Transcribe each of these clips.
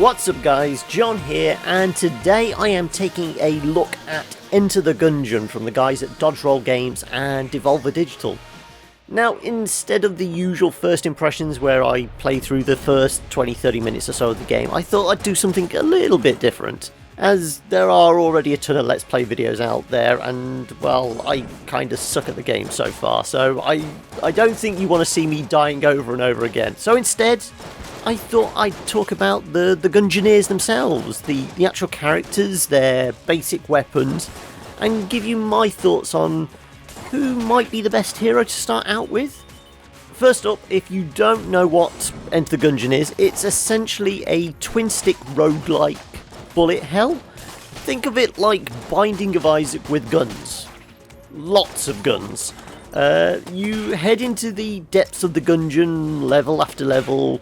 What's up guys, John here, and today I am taking a look at Enter the Gungeon from the guys at Dodge Roll Games and Devolver Digital. Now, instead of the usual first impressions where I play through the first 20-30 minutes or so of the game, I thought I'd do something a little bit different, as there are already a ton of Let's Play videos out there, and, well, I kinda suck at the game so far, so I don't think you want to see me dying over and over again. So instead, I thought I'd talk about the Gungeoneers themselves, the actual characters, their basic weapons, and give you my thoughts on who might be the best hero to start out with. First up, if you don't know what Enter the Gungeon is, it's essentially a twin-stick roguelike bullet hell. Think of it like Binding of Isaac with guns. Lots of guns. You head into the depths of the Gungeon, level after level,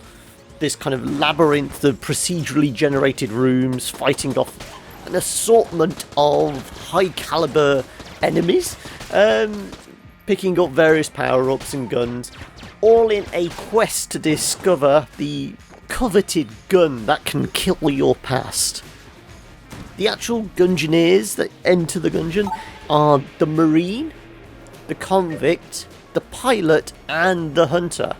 this kind of labyrinth of procedurally generated rooms, fighting off an assortment of high-caliber enemies, picking up various power-ups and guns, all in a quest to discover the coveted gun that can kill your past. The actual Gungeoneers that enter the Gungeon are the Marine, the Convict, the Pilot, and the Hunter.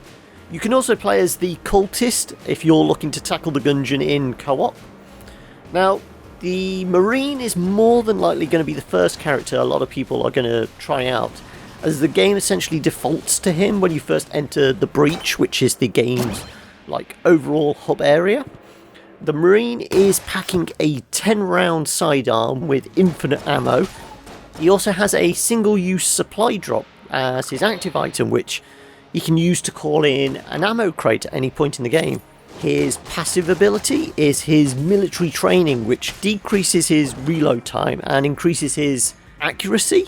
You can also play as the Cultist if you're looking to tackle the Gungeon in co-op. Now, the Marine is more than likely going to be the first character a lot of people are going to try out, as the game essentially defaults to him when you first enter the Breach, which is the game's overall hub area. The Marine is packing a 10-round sidearm with infinite ammo. He also has a single-use supply drop as his active item, which he can use to call in an ammo crate at any point in the game. His passive ability is his military training, which decreases his reload time and increases his accuracy.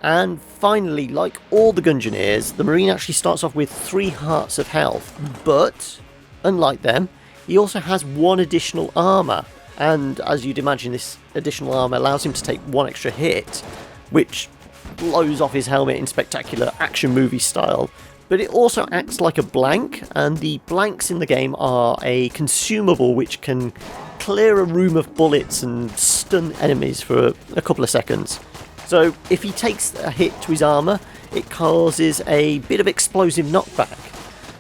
And finally, like all the Gungeoneers, the Marine actually starts off with 3 hearts of health, but unlike them, he also has 1 additional armour, and as you'd imagine, this additional armour allows him to take 1 extra hit, which blows off his helmet in spectacular action movie style. But it also acts like a blank, and the blanks in the game are a consumable which can clear a room of bullets and stun enemies for a couple of seconds. So if he takes a hit to his armour, it causes a bit of explosive knockback.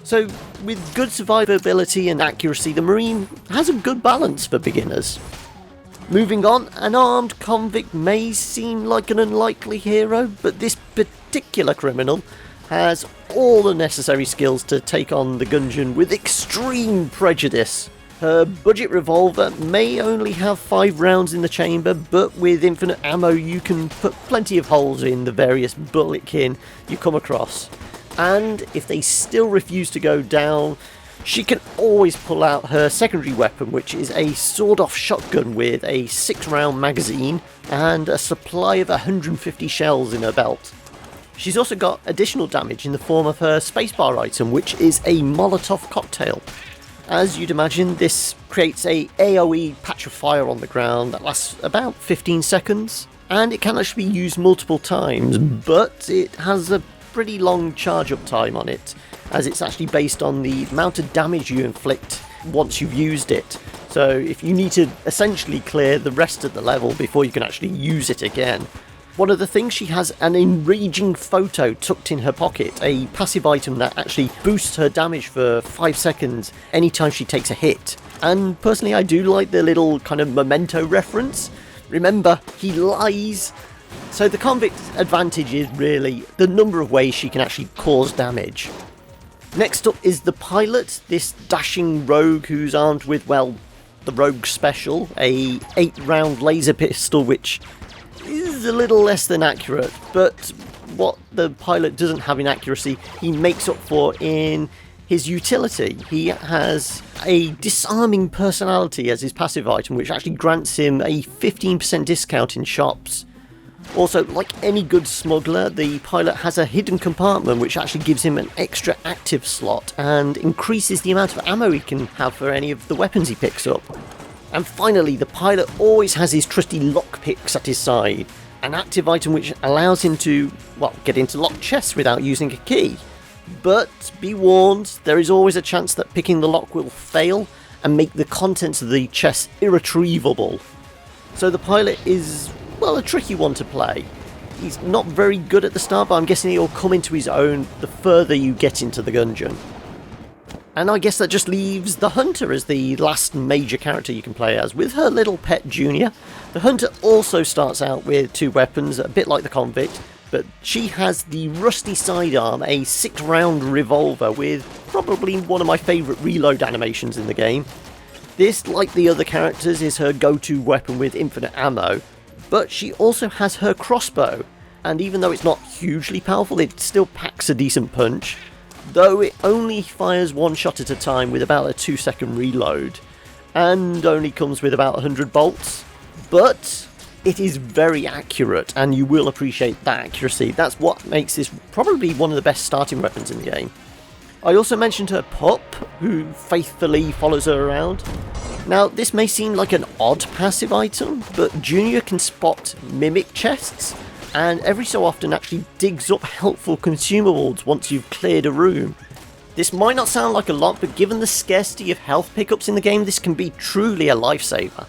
So with good survivability and accuracy, the Marine has a good balance for beginners. Moving on, an armed convict may seem like an unlikely hero, but this particular criminal has all the necessary skills to take on the Gungeon with extreme prejudice. Her budget revolver may only have 5 rounds in the chamber, but with infinite ammo you can put plenty of holes in the various bulletkin you come across. And if they still refuse to go down, she can always pull out her secondary weapon, which is a sawed-off shotgun with a 6-round magazine and a supply of 150 shells in her belt. She's also got additional damage in the form of her spacebar item, which is a Molotov cocktail. As you'd imagine, this creates a AoE patch of fire on the ground that lasts about 15 seconds, and it can actually be used multiple times, but it has a pretty long charge-up time on it, as it's actually based on the amount of damage you inflict once you've used it. So if you need to essentially clear the rest of the level before you can actually use it again. One of the things, she has an enraging photo tucked in her pocket, a passive item that actually boosts her damage for 5 seconds anytime she takes a hit. And personally, I do like the little kind of memento reference. Remember, he lies. So the Convict's advantage is really the number of ways she can actually cause damage. Next up is the Pilot, this dashing rogue who's armed with, well, the Rogue Special, a 8-round laser pistol which is a little less than accurate, but what the Pilot doesn't have in accuracy, he makes up for in his utility. He has a disarming personality as his passive item, which actually grants him a 15% discount in shops. Also, like any good smuggler, the Pilot has a hidden compartment which actually gives him an extra active slot and increases the amount of ammo he can have for any of the weapons he picks up. And finally, the Pilot always has his trusty lockpicks at his side, an active item which allows him to, well, get into locked chests without using a key. But be warned, there is always a chance that picking the lock will fail, and make the contents of the chest irretrievable. So the pilot is, well, a tricky one to play. He's not very good at the start, but I'm guessing he'll come into his own the further you get into the Gungeon. And I guess that just leaves the Hunter as the last major character you can play as, with her little pet Junior. The Hunter also starts out with 2 weapons, a bit like the Convict, but she has the rusty sidearm, a 6-round revolver with probably one of my favourite reload animations in the game. This, like the other characters, is her go-to weapon with infinite ammo, but she also has her crossbow, and even though it's not hugely powerful, it still packs a decent punch. Though it only fires 1 shot at a time with about a 2-second reload, and only comes with about 100 bolts. But it is very accurate, and you will appreciate that accuracy. That's what makes this probably one of the best starting weapons in the game. I also mentioned her pup, who faithfully follows her around. Now, this may seem like an odd passive item, but Junior can spot mimic chests, and every so often actually digs up helpful consumables once you've cleared a room. This might not sound like a lot, but given the scarcity of health pickups in the game, this can be truly a lifesaver.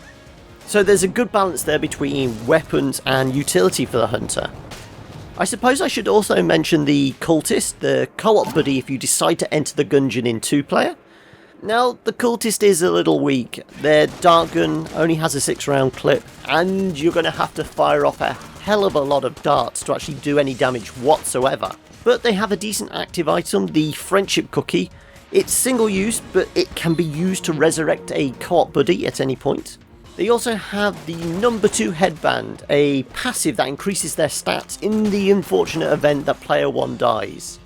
So there's a good balance there between weapons and utility for the Hunter. I suppose I should also mention the Cultist, the co-op buddy if you decide to enter the Gungeon in 2-player. Now, the Cultist is a little weak. Their dart gun only has a 6-round clip, and you're going to have to fire off a hell of a lot of darts to actually do any damage whatsoever. But they have a decent active item, the Friendship Cookie. It's single use, but it can be used to resurrect a co-op buddy at any point. They also have the number 2 headband, a passive that increases their stats in the unfortunate event that player 1 dies.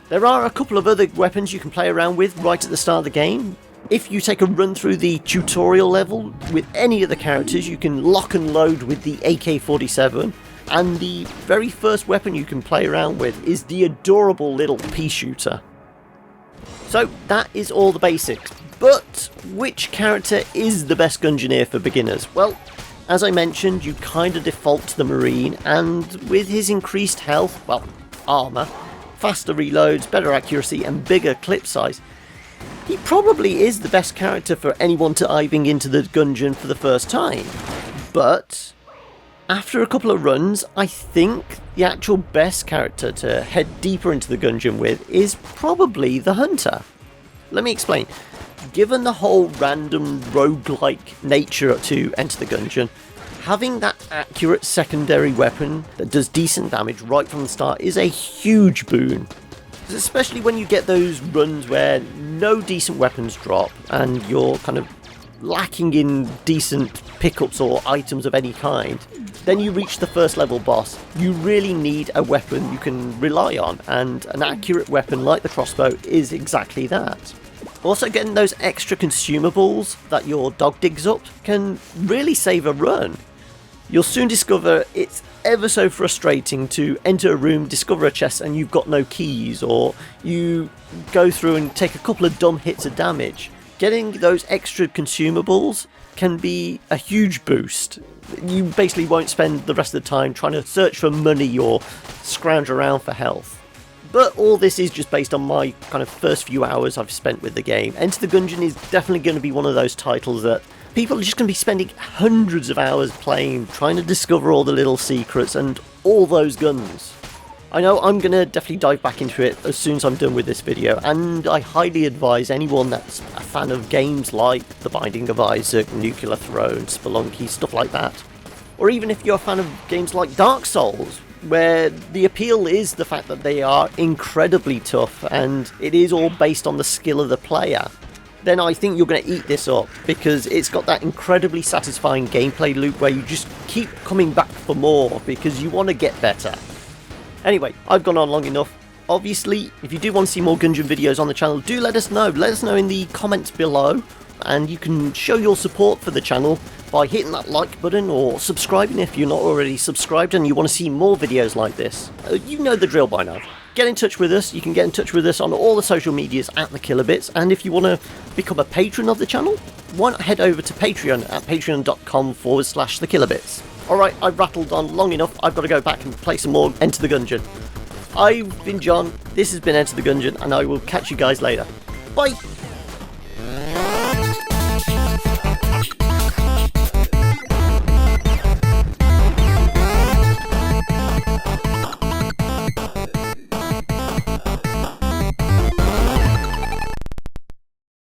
There are a couple of other weapons you can play around with right at the start of the game. If you take a run through the tutorial level with any of the characters, you can lock and load with the AK-47, and the very first weapon you can play around with is the adorable little pea shooter. So that is all the basics, but which character is the best Gungeoneer for beginners? Well, as I mentioned, you kind of default to the Marine, and with his increased health, well, armour, faster reloads, better accuracy and bigger clip size, he probably is the best character for anyone diving into the Gungeon for the first time. But after a couple of runs, I think the actual best character to head deeper into the Gungeon with is probably the Hunter. Let me explain. Given the whole random roguelike nature to enter the Gungeon, having that accurate secondary weapon that does decent damage right from the start is a huge boon. Especially when you get those runs where no decent weapons drop and you're kind of lacking in decent pickups or items of any kind. Then you reach the first level boss. You really need a weapon you can rely on, and an accurate weapon like the crossbow is exactly that. Also, getting those extra consumables that your dog digs up can really save a run. You'll soon discover it's ever so frustrating to enter a room, discover a chest and you've got no keys, or you go through and take a couple of dumb hits of damage. Getting those extra consumables can be a huge boost. You basically won't spend the rest of the time trying to search for money or scrounge around for health. But all this is just based on my kind of first few hours I've spent with the game. Enter the Gungeon is definitely going to be one of those titles that people are just going to be spending hundreds of hours playing, trying to discover all the little secrets and all those guns. I know I'm going to definitely dive back into it as soon as I'm done with this video, and I highly advise anyone that's a fan of games like The Binding of Isaac, Nuclear Throne, Spelunky, stuff like that. Or even if you're a fan of games like Dark Souls, where the appeal is the fact that they are incredibly tough and it is all based on the skill of the player, then I think you're going to eat this up, because it's got that incredibly satisfying gameplay loop where you just keep coming back for more because you want to get better. Anyway, I've gone on long enough. Obviously, if you do want to see more Gungeon videos on the channel, do let us know. Let us know in the comments below, and you can show your support for the channel by hitting that like button or subscribing if you're not already subscribed and you want to see more videos like this. You know the drill by now. Get in touch with us. You can get in touch with us on all the social medias at The Kilobits, and if you want to become a patron of the channel, why not head over to Patreon at patreon.com/The Kilobits. Alright, I've rattled on long enough. I've got to go back and play some more Enter the Gungeon. I've been John, this has been Enter the Gungeon, and I will catch you guys later. Bye!